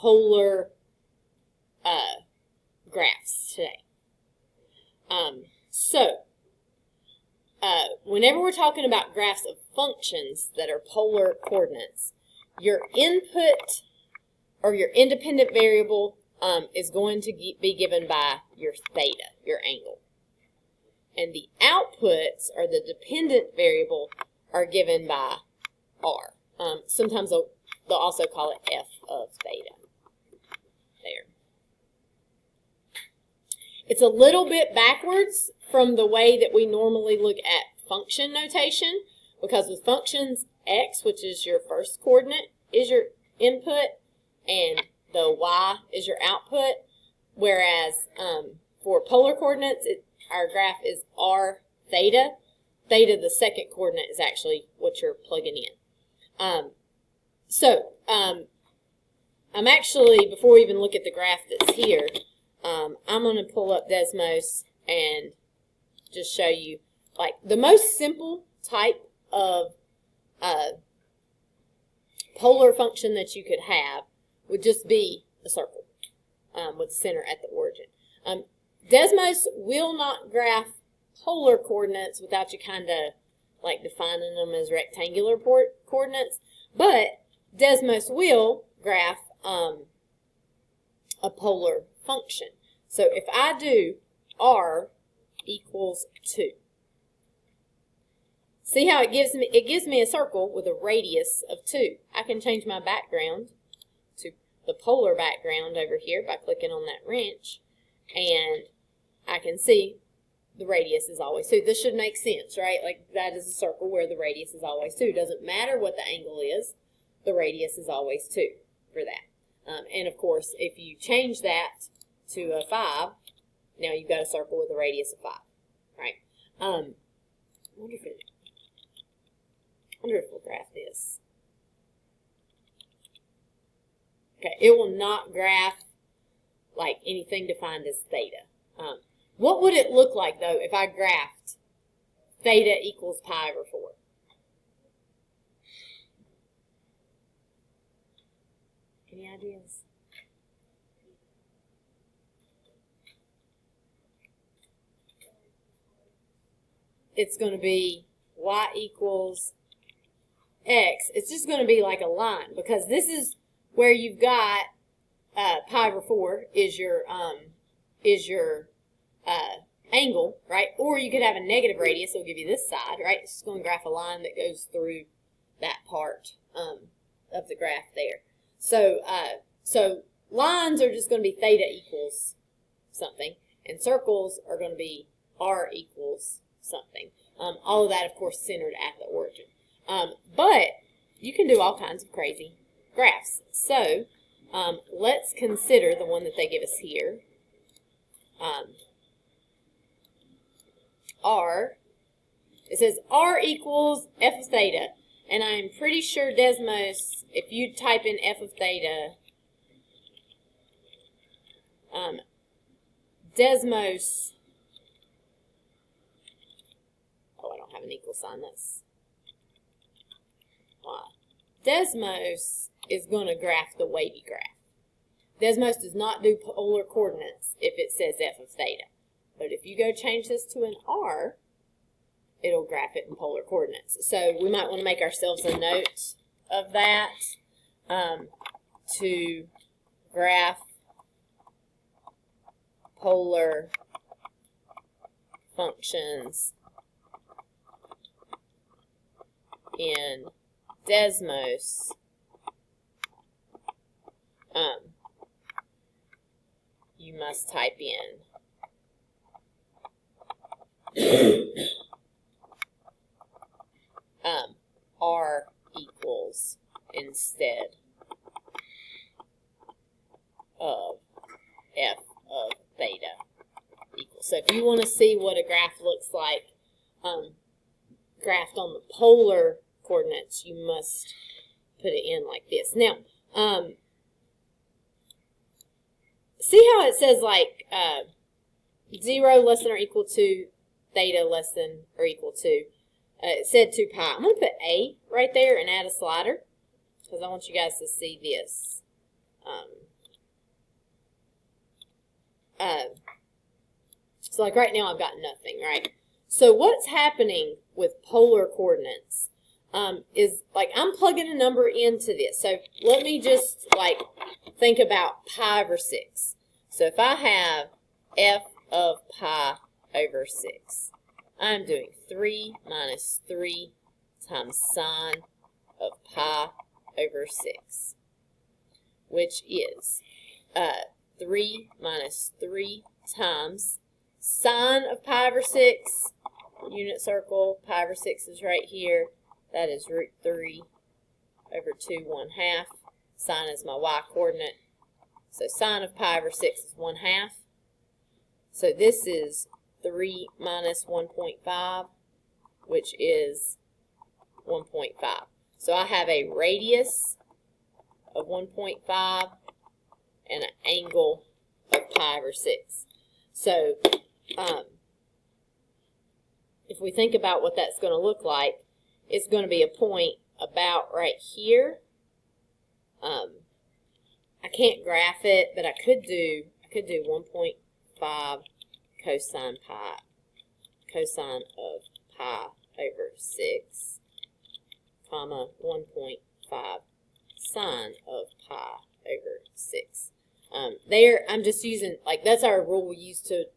polar graphs today. Whenever we're talking about graphs of functions that are polar coordinates, your input or your independent variable is going to be given by your theta, your angle. And the outputs, or the dependent variable, are given by r. Sometimes they'll also call it f of theta. There. It's a little bit backwards from the way that we normally look at function notation, because with functions, x, which is your first coordinate, is your input, and the y is your output, whereas for polar coordinates, our graph is r theta. Theta, the second coordinate, is actually what you're plugging in. I'm actually, before we even look at the graph that's here, I'm going to pull up Desmos and just show you, like, the most simple type of polar function that you could have would just be a circle with center at the origin. Desmos will not graph polar coordinates without you kind of like defining them as rectangular coordinates, but Desmos will graph a polar function. So if I do r equals 2, see how it gives me a circle with a radius of 2. I can change my background to the polar background over here by clicking on that wrench, and I can see the radius is always 2. This should make sense, right? Like, that is a circle where the radius is always 2. Doesn't matter what the angle is, the radius is always 2 for that. And of course, if you change that to a 5, now you've got a circle with a radius of 5, right? I wonder if we'll graph this. Okay, it will not graph like anything defined as theta. What would it look like, though, if I graphed theta equals pi over 4? Any ideas? It's going to be y equals x. It's just going to be like a line, because this is where you've got pi over 4 is your angle, right? Or you could have a negative radius, it'll give you this side, right? It's just going to graph a line that goes through that part of the graph there. So lines are just going to be theta equals something, and circles are going to be r equals something. All of that, of course, centered at the origin. But you can do all kinds of crazy graphs. So let's consider the one that they give us here. R, it says r equals f of theta, and I'm pretty sure Desmos, if you type in f of theta, Desmos, oh, I don't have an equal sign, that's why. Desmos is going to graph the wavy graph. Desmos does not do polar coordinates if it says f of theta. But if you go change this to an r, it'll graph it in polar coordinates. So we might want to make ourselves a note of that, to graph polar functions in Desmos. You must type in r equals instead of f of theta equals. So if you want to see what a graph looks like graphed on the polar coordinates, you must put it in like this. Now, see how it says like 0 less than or equal to theta less than or equal to. It said 2 pi. I'm going to put a right there and add a slider because I want you guys to see this. so like right now I've got nothing, right? So what's happening with polar coordinates is like I'm plugging a number into this. So let me just like think about pi over 6. So if I have f of pi over 6, I'm doing 3 minus 3 times sine of pi over 6, which is 3 minus 3 times sine of pi over 6, unit circle, pi over 6 is right here. That is root 3 over 2, 1/2. Sine is my y coordinate. So sine of pi over 6 is 1/2. So this is 3 minus 1.5, which is 1.5. So I have a radius of 1.5 and an angle of pi over 6. So if we think about what that's going to look like, it's going to be a point about right here. I can't graph it, but I could do 1.5 cosine of pi over 6, comma 1.5 sine of pi over 6. There, I'm just using, like, that's our rule we use to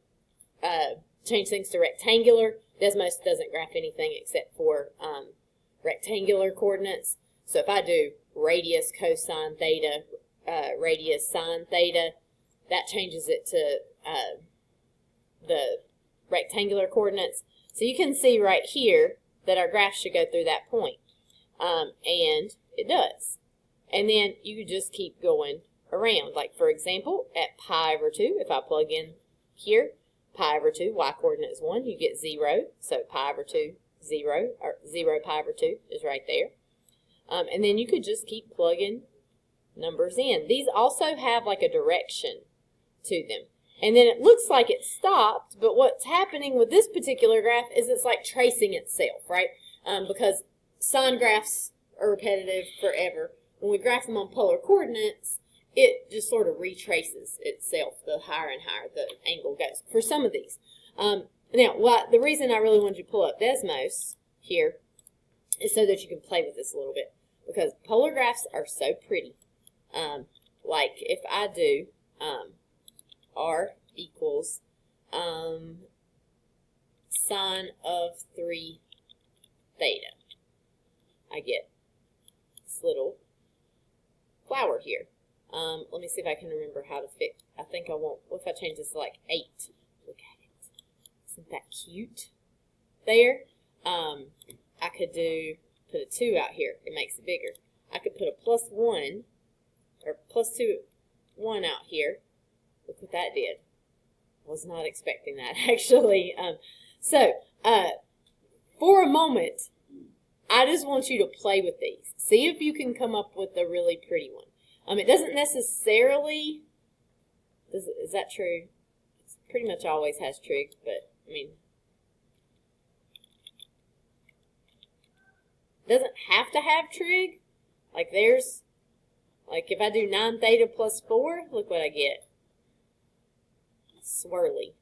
change things to rectangular. Desmos doesn't graph anything except for rectangular coordinates. So if I do radius cosine theta, radius sine theta, that changes it to the rectangular coordinates. So you can see right here that our graph should go through that point. And it does. And then you just keep going around. Like, for example, at pi over 2, if I plug in here, pi over 2, y coordinate is 1, you get 0. So pi over 2, 0, or 0 pi over 2 is right there. And then you could just keep plugging numbers in. These also have like a direction to them. And then it looks like it stopped, but what's happening with this particular graph is it's like tracing itself, right? Because sine graphs are repetitive forever. When we graph them on polar coordinates, it just sort of retraces itself the higher and higher the angle goes for some of these. Now, the reason I really wanted you to pull up Desmos here is so that you can play with this a little bit, because polar graphs are so pretty. Like if I do r equals sine of 3 theta, I get this little flower here. Let me see if I can remember how to fix. I think I won't. What if I change this to like 8? Look at it. Isn't that cute? There. I could put a 2 out here. It makes it bigger. I could put a +1 or +2, 1 out here. Look what that did. Was not expecting that actually. For a moment, I just want you to play with these. See if you can come up with a really pretty one. It doesn't necessarily, is that true? It pretty much always has trig, but I mean, it doesn't have to have trig. Like there's, like if I do 9 theta plus 4, look what I get. Swirly.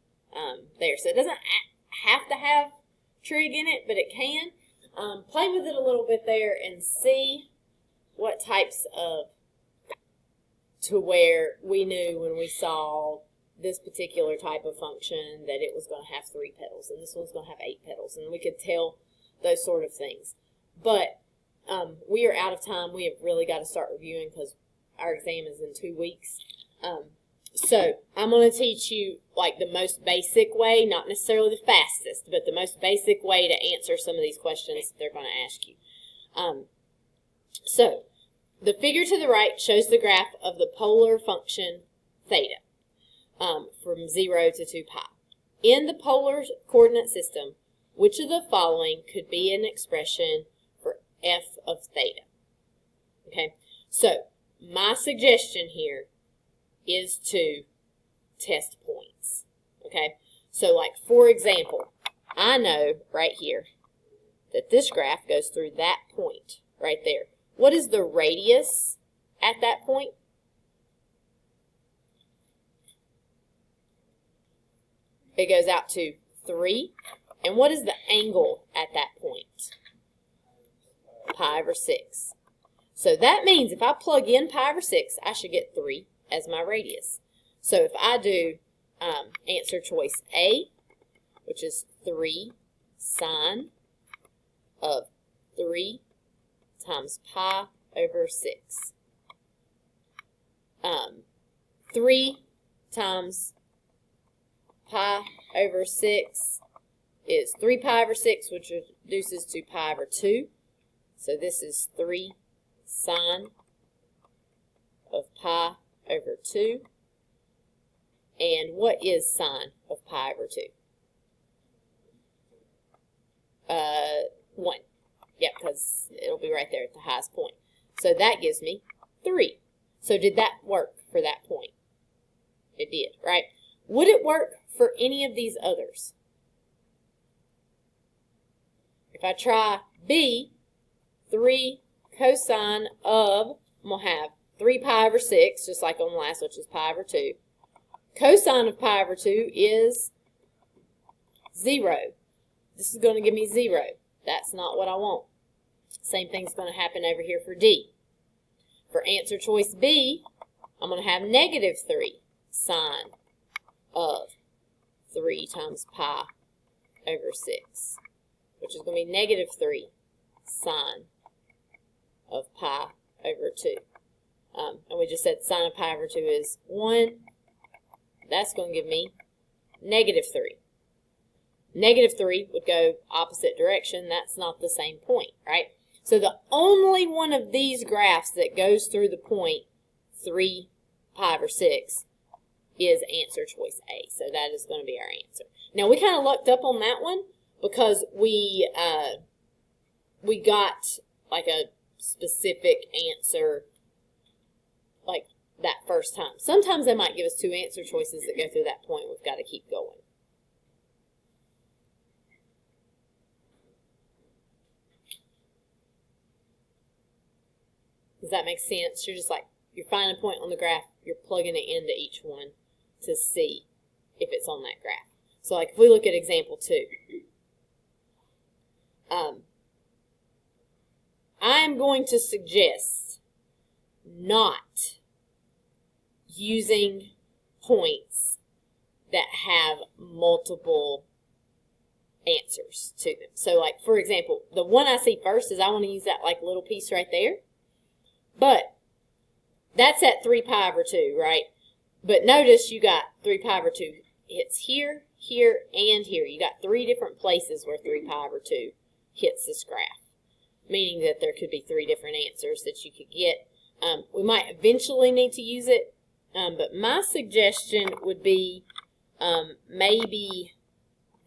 There. So it doesn't have to have trig in it, but it can. Play with it a little bit there and see what types of, to where we knew when we saw this particular type of function that it was going to have 3 petals and this one's going to have 8 petals, and we could tell those sort of things. But we are out of time. We have really got to start reviewing because our exam is in 2 weeks. So I'm going to teach you like the most basic way, not necessarily the fastest, but the most basic way to answer some of these questions they're going to ask you. So the figure to the right shows the graph of the polar function theta from 0 to 2 pi. In the polar coordinate system, which of the following could be an expression for f of theta? Okay, so my suggestion here is to test points. Okay, so like for example, I know right here that this graph goes through that point right there. What is the radius at that point? it goes out to 3. And what is the angle at that point? Pi over 6. So that means if I plug in pi over 6, I should get 3 as my radius. So if I do answer choice A, which is 3 sine of 3 times pi over 6. 3 times pi over 6 is 3 pi over 6, which reduces to pi over 2. So this is 3 sine of pi over 2. And what is sine of pi over 2? 1. Yeah, because it'll be right there at the highest point. So that gives me 3. So did that work for that point? It did, right? Would it work for any of these others? If I try B, 3 cosine of, I'm going to have 3 pi over 6, just like on the last, which is pi over 2. Cosine of pi over 2 is 0. This is going to give me 0. That's not what I want. Same thing's going to happen over here for D. For answer choice B, I'm going to have negative 3 sine of 3 times pi over 6, which is going to be negative 3 sine of pi over 2. And we just said sine of pi over 2 is 1. That's going to give me negative 3. Negative 3 would go opposite direction. That's not the same point, right? So the only one of these graphs that goes through the point 3 pi over 6 is answer choice A. So that is going to be our answer. Now we kind of lucked up on that one because we got like a specific answer like that first time. Sometimes they might give us 2 answer choices that go through that point. We've got to keep going. Does that make sense? You're just like, you're finding a point on the graph, you're plugging it into each one to see if it's on that graph. So like if we look at example 2, I'm going to suggest not using points that have multiple answers to them. So like for example, the one I see first is I want to use that like little piece right there. But that's at 3 pi over 2, right? But notice you got 3 pi over 2 hits here, here, and here. You got 3 different places where 3 pi over 2 hits this graph, meaning that there could be 3 different answers that you could get. We might eventually need to use it, but my suggestion would be maybe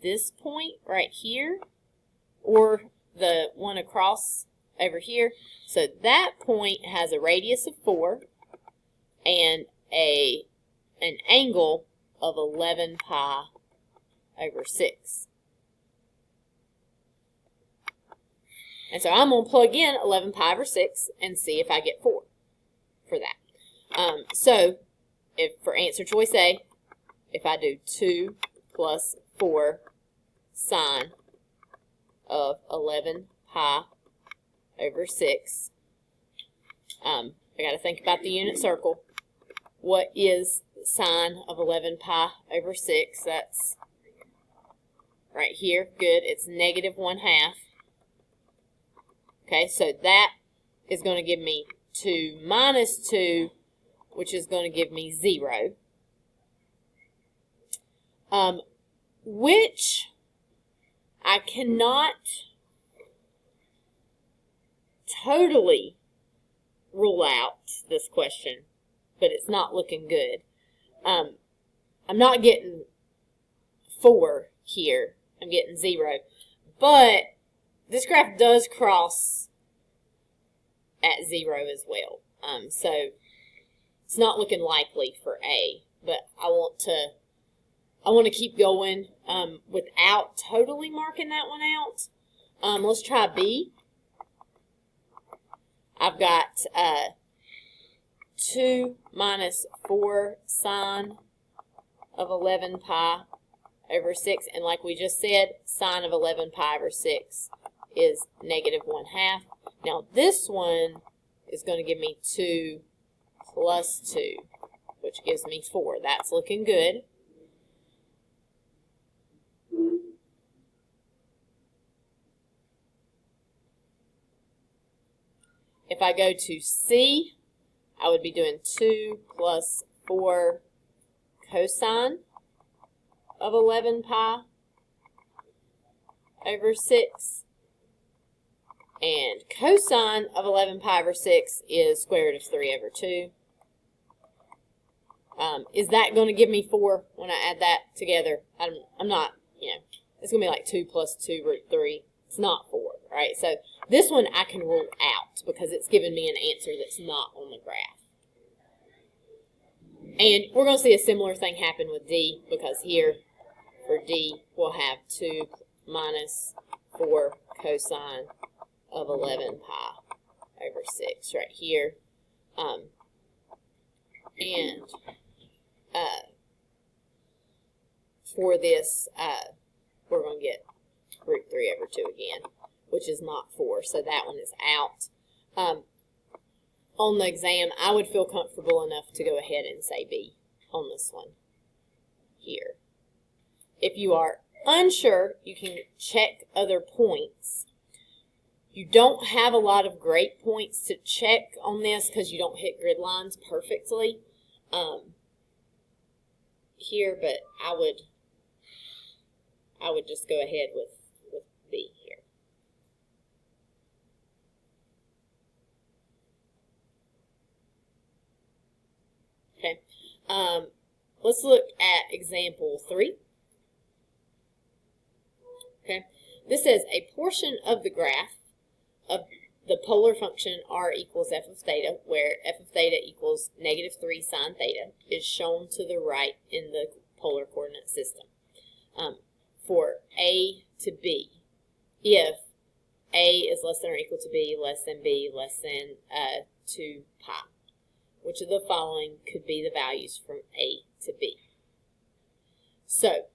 this point right here or the one across over here. So that point has a radius of 4 and an angle of 11 pi over 6. And so I'm going to plug in 11 pi over 6 and see if I get 4 for that. So if for answer choice A, if I do 2 plus 4 sine of 11 pi over 6, I got to think about the unit circle. What is sine of 11 pi over 6? That's right here. Good. It's negative 1/2. Okay, so that is going to give me 2 minus 2, which is going to give me 0. Which I cannot totally rule out this question, but it's not looking good. I'm not getting 4 here. I'm getting 0. But this graph does cross at 0 as well. So it's not looking likely for A, but I want to keep going without totally marking that one out. Let's try B. I've got 2 minus 4 sine of 11 pi over 6. And like we just said, sine of 11 pi over 6 is negative 1/2. Now this one is going to give me 2 plus 2, which gives me 4. That's looking good. If I go to C, I would be doing 2 plus 4 cosine of 11 pi over 6. And cosine of 11 pi over 6 is square root of 3 over 2. Is that going to give me 4 when I add that together? I'm not, it's going to be like 2 plus 2 root 3. It's not 4, right? So this one I can rule out because it's giving me an answer that's not on the graph. And we're going to see a similar thing happen with D, because here for D we'll have 2 minus 4 cosine of 11 pi over 6 right here. And for this, we're going to get root 3 over 2 again, which is not 4, so that one is out. On the exam, I would feel comfortable enough to go ahead and say B on this one here. If you are unsure, you can check other points. You don't have a lot of great points to check on this because you don't hit grid lines perfectly here, but I would just go ahead with B here. Okay, let's look at example 3. Okay, this says a portion of the graph of the polar function r equals f of theta, where f of theta equals negative 3 sine theta, is shown to the right in the polar coordinate system for A to B. If A is less than or equal to B, less than B, less than 2 pi. Which of the following could be the values from A to B? So,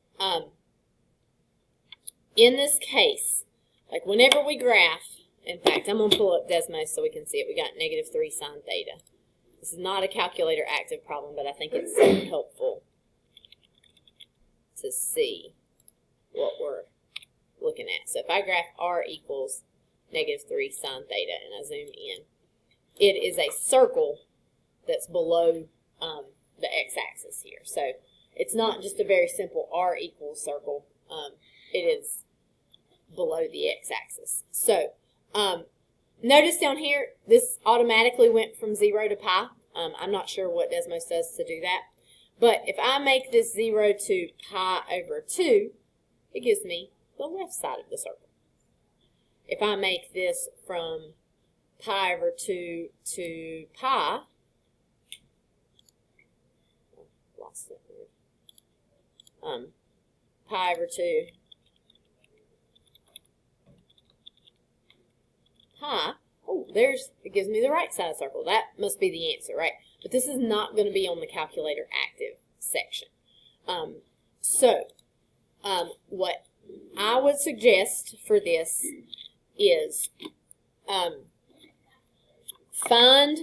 in this case, like whenever we graph, in fact, I'm going to pull up Desmos so we can see it. We got negative 3 sine theta. This is not a calculator active problem, but I think it's helpful to see what we're looking at. So if I graph r equals negative 3 sine theta and I zoom in, it is a circle that's below the x-axis here. So it's not just a very simple r equals circle. It is below the x-axis. So notice down here, this automatically went from 0 to pi. I'm not sure what Desmos does to do that. But if I make this 0 to pi over 2, it gives me the left side of the circle. If I make this from pi over 2 to pi, lost it here. Pi over 2 pi, oh, it gives me the right side of the circle. That must be the answer, right? But this is not going to be on the calculator active section. What I would suggest for this is find,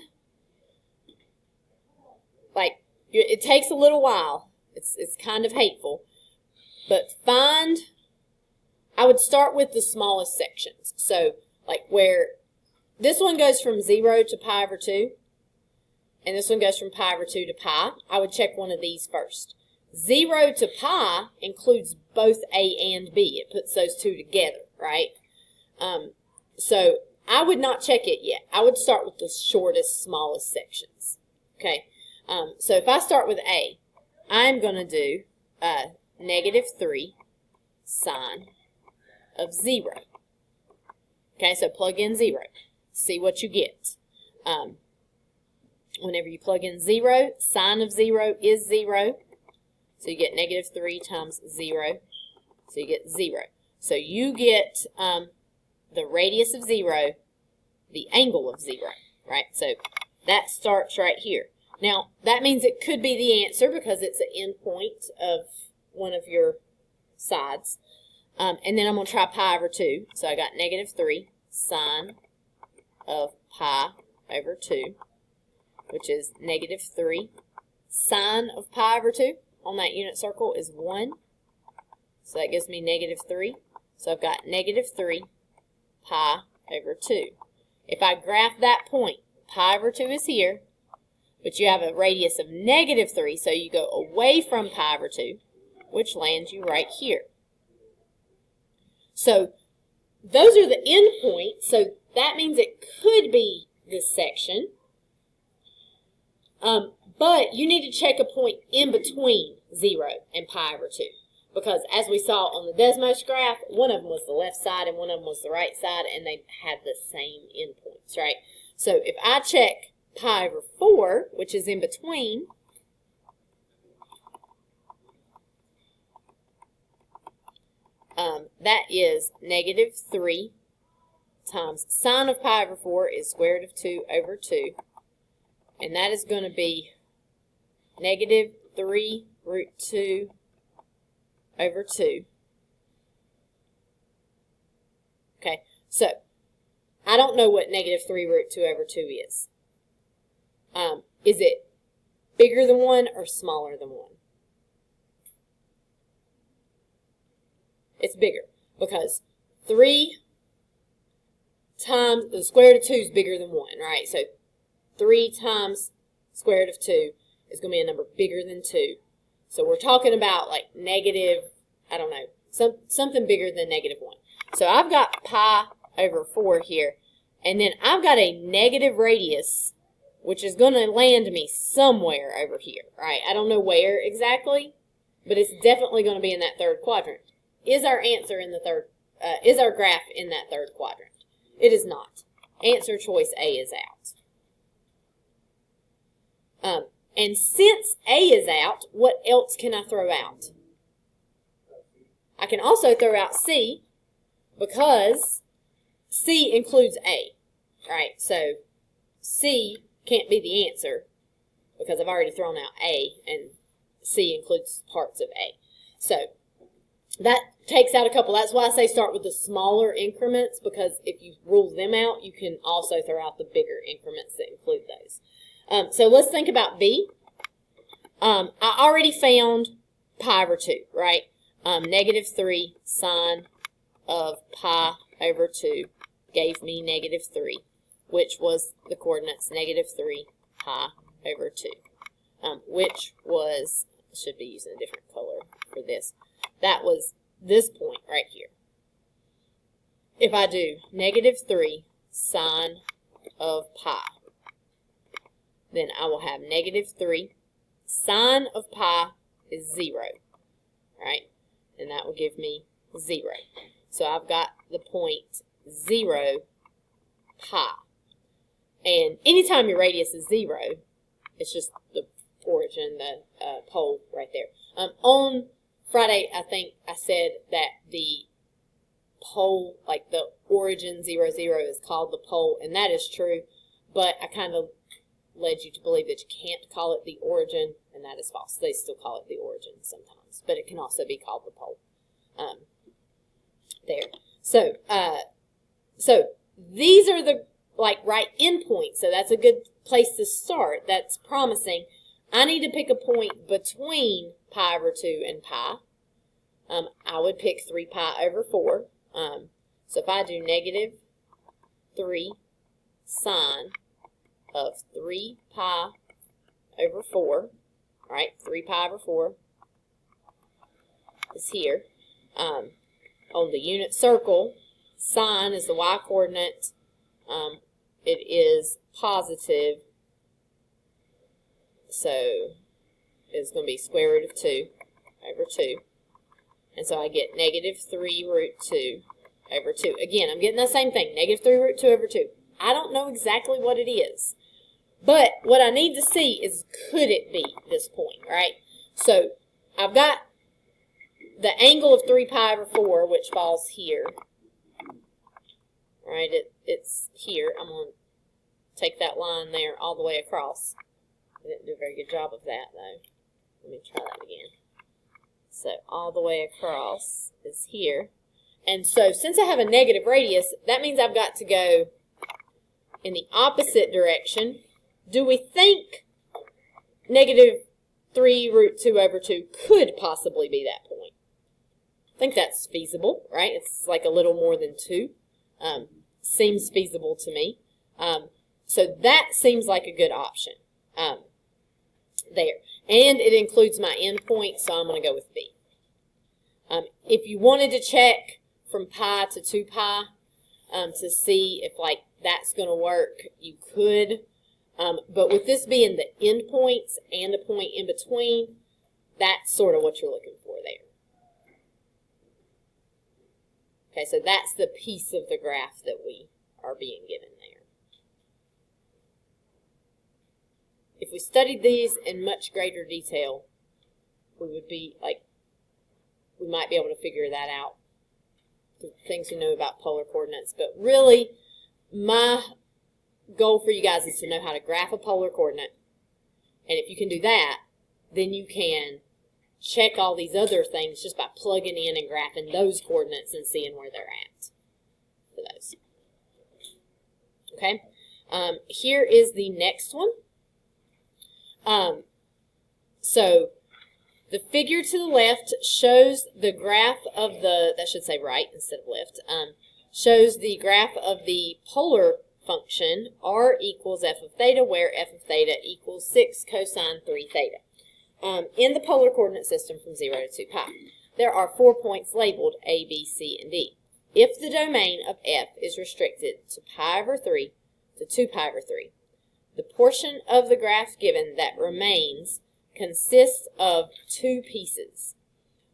like, it takes a little while. It's kind of hateful. But I would start with the smallest sections. So, like where this one goes from 0 to pi over 2, and this one goes from pi over 2 to pi, I would check one of these first. 0 to pi includes both A and B. It puts those two together, right? So I would not check it yet. I would start with the shortest, smallest sections. Okay. So if I start with A, I'm going to do negative 3 sine of 0. Okay, so plug in 0. See what you get. Whenever you plug in 0, sine of 0 is 0. So you get negative 3 times 0. So you get 0. So you get the radius of 0, the angle of 0, right? So that starts right here. Now, that means it could be the answer because it's an endpoint of one of your sides. And then I'm going to try pi over 2. So I got negative 3 sine of pi over 2, which is negative 3 sine of pi over 2 on that unit circle is 1. So that gives me negative 3. So I've got negative 3 pi over 2. If I graph that point, pi over 2 is here, but you have a radius of negative 3, so you go away from pi over 2, which lands you right here. So those are the endpoints, so that means it could be this section. But you need to check a point in between 0 and pi over 2. Because as we saw on the Desmos graph, one of them was the left side and one of them was the right side, and they had the same endpoints, right? So if I check pi over 4, which is in between, that is negative 3 times sine of pi over 4 is square root of 2 over 2. And that is going to be negative 3 root 2 over 2. Okay, so I don't know what negative 3 root 2 over 2 is. Is it bigger than 1 or smaller than 1? It's bigger because 3 times the square root of 2 is bigger than 1, right? So 3 times square root of 2 is going to be a number bigger than 2. So we're talking about like negative, I don't know, something bigger than negative 1. So I've got pi over 4 here, and then I've got a negative radius, which is going to land me somewhere over here, right? I don't know where exactly, but it's definitely going to be in that third quadrant. Is our answer in the third, is our graph in that third quadrant? It is not. Answer choice A is out. And since A is out, what else can I throw out? I can also throw out C because C includes A, right? So C can't be the answer because I've already thrown out A, and C includes parts of A. So that takes out a couple. That's why I say start with the smaller increments, because if you rule them out, you can also throw out the bigger increments that include those. So let's think about B. I already found pi over 2, right? Negative 3 sine of pi over 2 gave me negative 3, which was the coordinates negative 3 pi over 2, which was, I should be using a different color for this. That was this point right here. If I do negative 3 sine of pi, then I will have negative 3. Sine of pi is 0, right? And that will give me 0. So I've got the point 0 pi. And anytime your radius is 0, it's just the origin, the pole right there. On Friday, I think I said that the pole, like the origin 0, 0 is called the pole, and that is true, but I kind of led you to believe that you can't call it the origin, and that is false. They still call it the origin sometimes, but it can also be called the pole. There. So, so these are the right endpoints, so that's a good place to start. That's promising. I need to pick a point between pi over 2 and pi. I would pick 3 pi over 4. So if I do negative 3 sine of 3 pi over 4, right? 3 pi over 4 is here. On the unit circle, sine is the y-coordinate. It is positive, so it's going to be square root of 2 over 2. And so I get negative 3 root 2 over 2. Again, I'm getting the same thing, negative 3 root 2 over 2. I don't know exactly what it is, but what I need to see is, could it be this point, right? So I've got the angle of 3 pi over 4, which falls here, right? It's here. I'm going to take that line there all the way across. I didn't do a very good job of that, though. Let me try that again. So all the way across is here. And so since I have a negative radius, that means I've got to go in the opposite direction. Do we think negative 3 root 2 over 2 could possibly be that point? I think that's feasible, right? It's like a little more than 2. Seems feasible to me. So that seems like a good option there. And it includes my endpoint, so I'm going to go with B. If you wanted to check from pi to 2 pi to see if like that's going to work, you could. But with this being the endpoints and a point in between, that's sort of what you're looking for there. Okay, so that's the piece of the graph that we are being given there. If we studied these in much greater detail, we would be like, we might be able to figure that out, the things we know about polar coordinates. But really, my goal for you guys is to know how to graph a polar coordinate. And if you can do that, then you can check all these other things just by plugging in and graphing those coordinates and seeing where they're at for those. Okay, here is the next one. So the figure to the left shows the graph of the, that should say right instead of left, shows the graph of the polar function r equals f of theta, where f of theta equals 6 cosine 3 theta. In the polar coordinate system from 0 to 2 pi, there are 4 points labeled A, B, C, and D. If the domain of f is restricted to pi over 3 to 2 pi over 3, the portion of the graph given that remains consists of 2 pieces.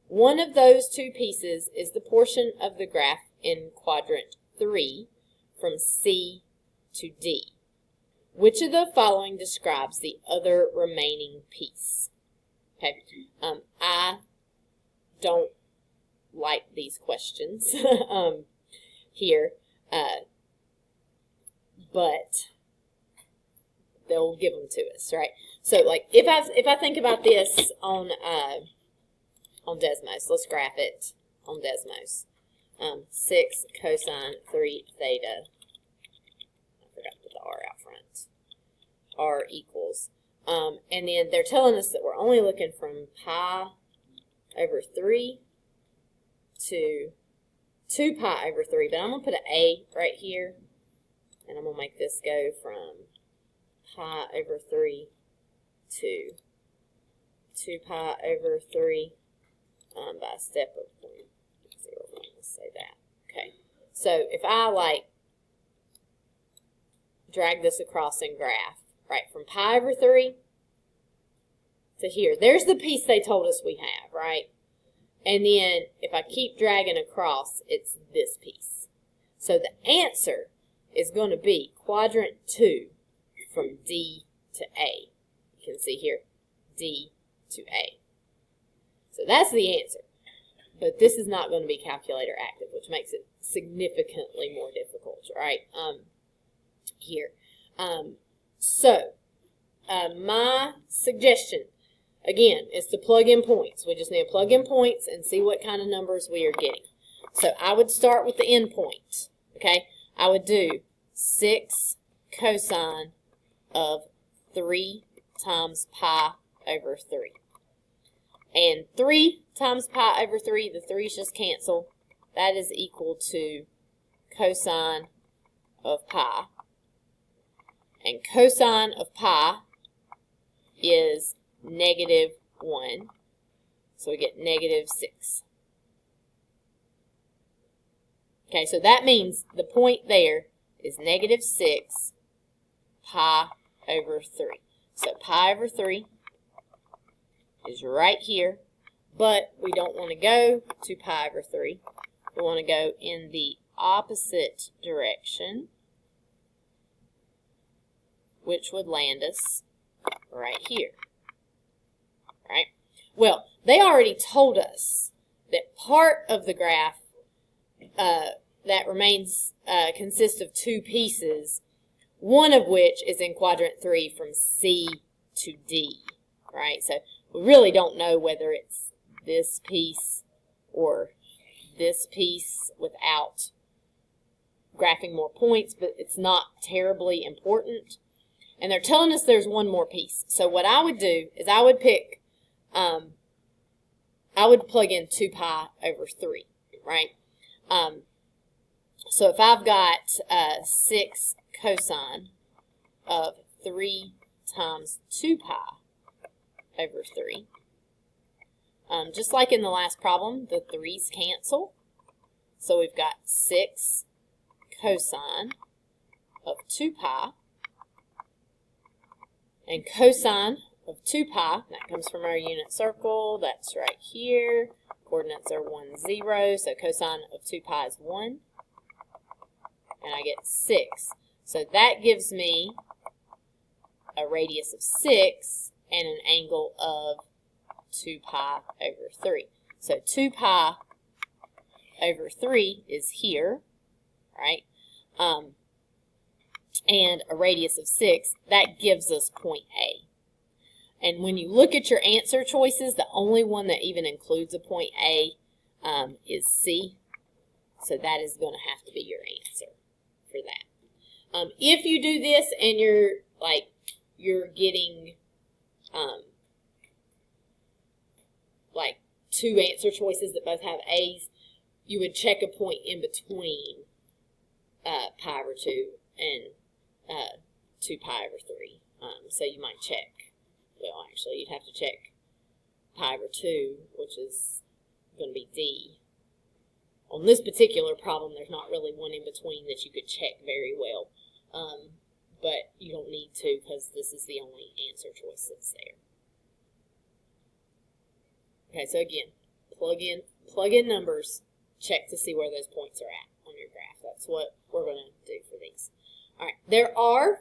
One of those 2 pieces is the portion of the graph in quadrant 3 from C to D. Which of the following describes the other remaining piece? Okay, I don't like these questions here, but they'll give them to us, right? So, like, if I think about this on Desmos, let's graph it on Desmos. 6 cosine 3 theta. I forgot to put the r out front. R equals. And then they're telling us that we're only looking from pi over 3 to 2 pi over 3. But I'm going to put an A right here. And I'm going to make this go from pi over 3 to 2 pi over 3 by a step of 0.01. Let's say that. Okay. So if I like drag this across and graph, right, from pi over 3 to here, there's the piece they told us we have, right? And then if I keep dragging across, it's this piece. So the answer is going to be quadrant 2 from D to A. You can see here, D to A. So that's the answer. But this is not going to be calculator active, which makes it significantly more difficult, right? Here. My suggestion, again, is to plug in points. We just need to plug in points and see what kind of numbers we are getting. So I would start with the endpoint, okay? I would do 6 cosine of 3 times pi over 3. And 3 times pi over 3, the 3's just cancel. That is equal to cosine of pi. And cosine of pi is negative 1. So we get negative 6. Okay, so that means the point there is negative 6 pi over 3. So pi over 3 is right here, but we don't want to go to pi over 3. We want to go in the opposite direction, which would land us right here. Right? Well, they already told us that part of the graph that remains consists of 2 pieces, one of which is in quadrant 3 from C to D. Right? So we really don't know whether it's this piece or this piece without graphing more points, but it's not terribly important. And they're telling us there's one more piece. So what I would do is I would pick, I would plug in 2 pi over 3, right? So if I've got 6 cosine of 3 times 2 pi over 3, just like in the last problem, the 3's cancel. So we've got 6 cosine of 2 pi. And cosine of 2 pi, that comes from our unit circle, that's right here. Coordinates are 1, 0, so cosine of 2 pi is 1. And I get 6. So that gives me a radius of 6 and an angle of 2 pi over 3. So 2 pi over 3 is here, right? And a radius of 6, that gives us point A. And when you look at your answer choices, the only one that even includes a point A is C. So that is going to have to be your answer for that. If you do this and you're getting like 2 answer choices that both have A's, you would check a point in between pi over 2 and 2 pi over 3. So you might check, well, actually, you'd have to check pi over 2, which is going to be D. On this particular problem, there's not really one in between that you could check very well. But you don't need to because this is the only answer choice that's there. Okay, so again, plug in numbers, check to see where those points are at on your graph. That's what we're going to do for these. All right, there are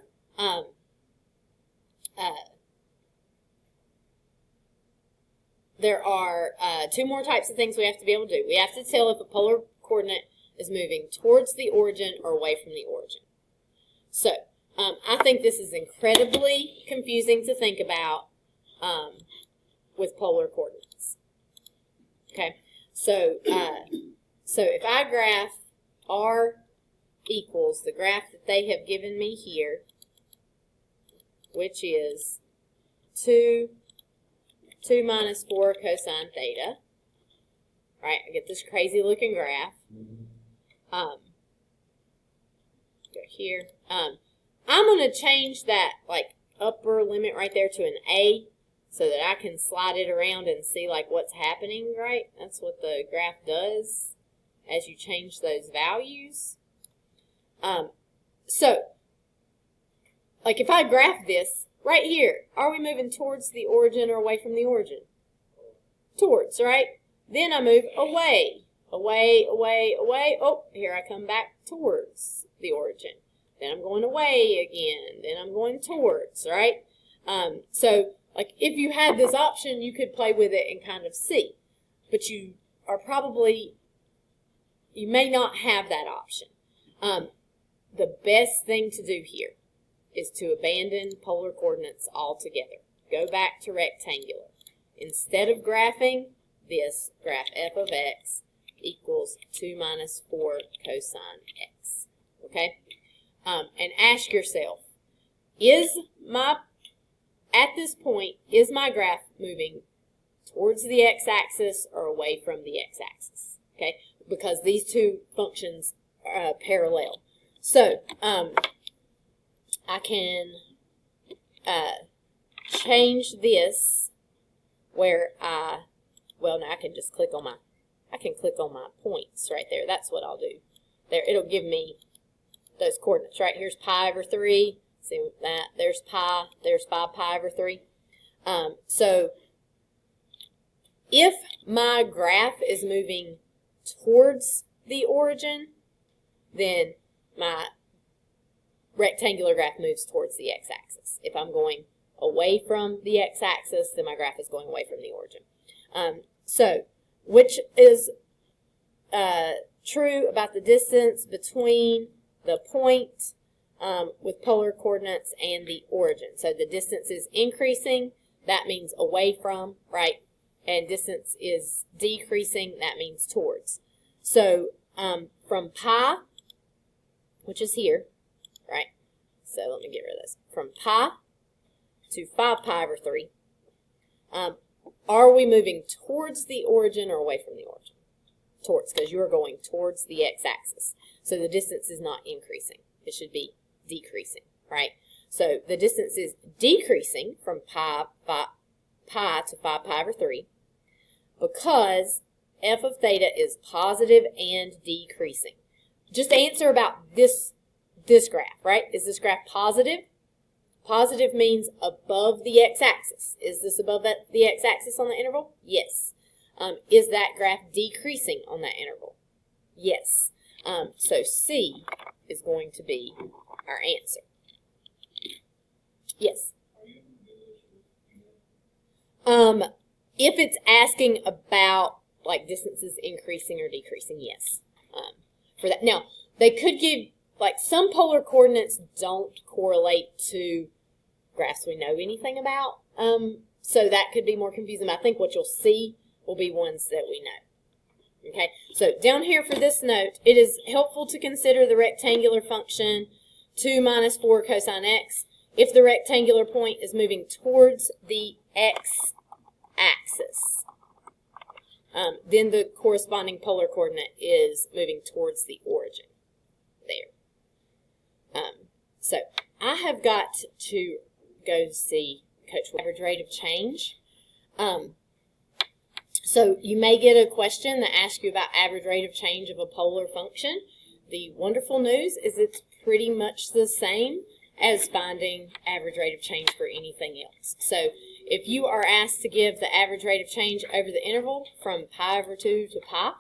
2 more types of things we have to be able to do. We have to tell if a polar coordinate is moving towards the origin or away from the origin. So I think this is incredibly confusing to think about with polar coordinates. Okay, so if I graph R equals the graph that they have given me here, which is 2 minus 4 cosine theta, right? I get this crazy looking graph. Go here. I'm going to change that like upper limit right there to an A so that I can slide it around and see like what's happening, right? That's what the graph does as you change those values. So, like if I graph this right here, are we moving towards the origin or away from the origin? Towards, right? Then I move away, away, away, away. Oh, here I come back towards the origin. Then I'm going away again. Then I'm going towards, right? So, like if you had this option, you could play with it and kind of see. But you may not have that option. The best thing to do here is to abandon polar coordinates altogether. Go back to rectangular. Instead of graphing this, graph f of x equals 2 minus 4 cosine x. Okay? And ask yourself, at this point, is my graph moving towards the x-axis or away from the x-axis? Okay? Because these two functions are parallel. So, I can change this where now I can just click on my points right there. That's what I'll do. There, it'll give me those coordinates, right? Here's pi over 3. See that? There's 5 pi over 3. So, if my graph is moving towards the origin, then my rectangular graph moves towards the x-axis. If I'm going away from the x-axis, then my graph is going away from the origin. So, which is true about the distance between the point with polar coordinates and the origin. So the distance is increasing. That means away from, right? and distance is decreasing, that means towards. So from pi, which is here, right? So let me get rid of this. From pi to 5 pi over 3, are we moving towards the origin or away from the origin? Towards, because you're going towards the x-axis. So the distance is not increasing. It should be decreasing, right? So the distance is decreasing from pi to 5 pi over 3 because f of theta is positive and decreasing. Just answer about this graph, right? Is this graph positive? Positive means above the x-axis. Is this above the x-axis on the interval? Yes. Is that graph decreasing on that interval? Yes. So C is going to be our answer. Yes. If it's asking about like distances increasing or decreasing, yes. For that. Now, they could give, like some polar coordinates don't correlate to graphs we know anything about. So that could be more confusing. I think what you'll see will be ones that we know. Okay, so down here for this note, it is helpful to consider the rectangular function 2 minus 4 cosine x if the rectangular point is moving towards the x-axis. Then the corresponding polar coordinate is moving towards the origin there. So I have got to go see Coach average rate of change. So you may get a question that asks you about average rate of change of a polar function. The wonderful news is it's pretty much the same as finding average rate of change for anything else. So if you are asked to give the average rate of change over the interval from pi over 2 to pi,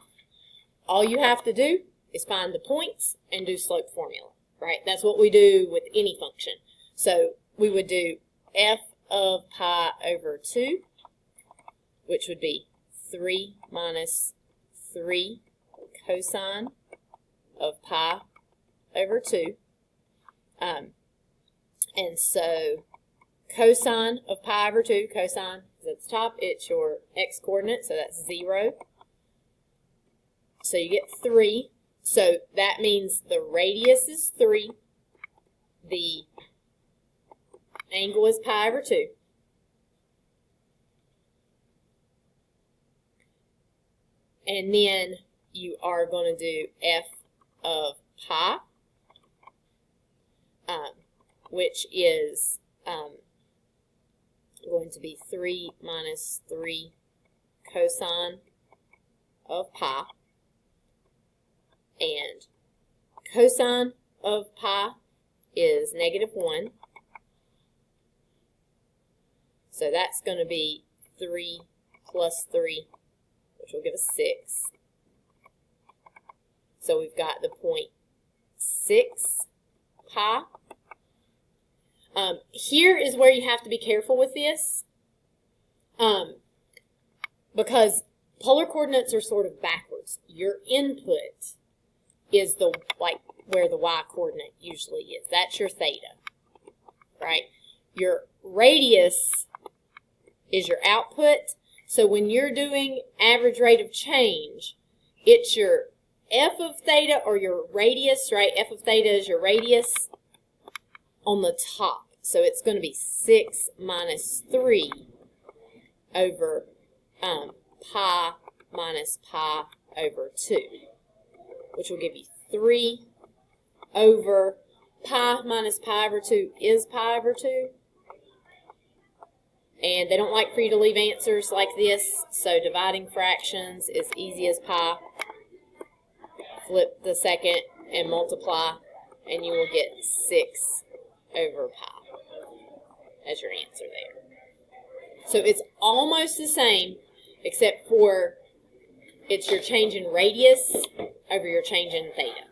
all you have to do is find the points and do slope formula, right? That's what we do with any function. So we would do f of pi over 2, which would be 3 minus 3 cosine of pi over 2. And so cosine of pi over 2, cosine is at the top, it's your x-coordinate, so that's 0. So you get 3. So that means the radius is 3, the angle is pi over 2. And then you are going to do f of pi, which is going to be 3 minus 3 cosine of pi. And cosine of pi is -1. So that's going to be 3 plus 3, which will give us 6. So we've got the point 6 pi. Here is where you have to be careful with this, because polar coordinates are sort of backwards. Your input is the where the y coordinate usually is. That's your theta, right? Your radius is your output. So when you're doing average rate of change, it's your f of theta or your radius, right? F of theta is your radius on the top. So it's going to be 6 minus 3 over pi minus pi over 2, which will give you 3 over pi minus pi over 2 is pi over 2. And they don't like for you to leave answers like this, so dividing fractions is easy as pi. Flip the second and multiply, and you will get 6 over pi as your answer there. So it's almost the same, except for it's your change in radius over your change in theta.